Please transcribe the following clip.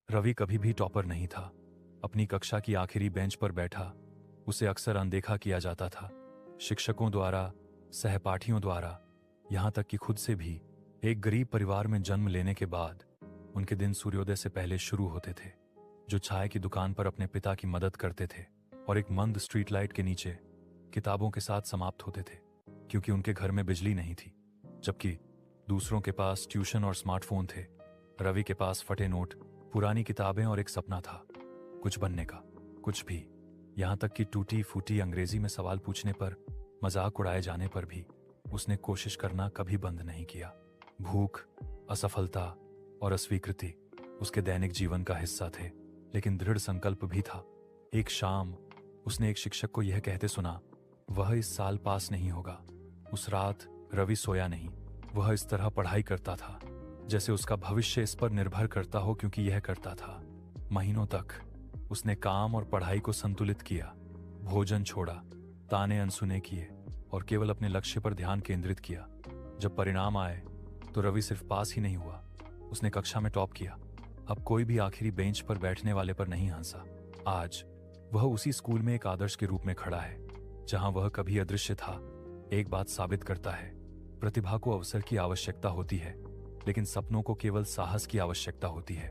रवि कभी भी टॉपर नहीं था। अपनी कक्षा की आखिरी बेंच पर बैठा उसे अक्सर अनदेखा किया जाता था, शिक्षकों द्वारा, सहपाठियों द्वारा, यहां तक कि खुद से भी। एक गरीब परिवार में जन्म लेने के बाद उनके दिन सूर्योदय से पहले शुरू होते थे, जो चाय की दुकान पर अपने पिता की मदद करते थे और एक मंद स्ट्रीट लाइट के नीचे किताबों के साथ समाप्त होते थे, क्योंकि उनके घर में बिजली नहीं थी। जबकि दूसरों के पास ट्यूशन और स्मार्टफोन थे, रवि के पास फटे नोट, पुरानी किताबें और एक सपना था, कुछ बनने का, कुछ भी। यहां तक कि टूटी फूटी अंग्रेजी में सवाल पूछने पर, मजाक उड़ाए जाने पर भी उसने कोशिश करना कभी बंद नहीं किया। भूख, असफलता और अस्वीकृति उसके दैनिक जीवन का हिस्सा थे, लेकिन दृढ़ संकल्प भी था। एक शाम उसने एक शिक्षक को यह कहते सुना, वह इस साल पास नहीं होगा। उस रात रवि सोया नहीं। वह इस तरह पढ़ाई करता था जैसे उसका भविष्य इस पर निर्भर करता हो, क्योंकि यह करता था। महीनों तक उसने काम और पढ़ाई को संतुलित किया, भोजन छोड़ा, ताने अनसुने किए और केवल अपने लक्ष्य पर ध्यान केंद्रित किया। जब परिणाम आए तो रवि सिर्फ पास ही नहीं हुआ, उसने कक्षा में टॉप किया। अब कोई भी आखिरी बेंच पर बैठने वाले पर नहीं हंसा। आज वह उसी स्कूल में एक आदर्श के रूप में खड़ा है, जहां वह कभी अदृश्य था। एक बात साबित करता है, प्रतिभा को अवसर की आवश्यकता होती है, लेकिन सपनों को केवल साहस की आवश्यकता होती है।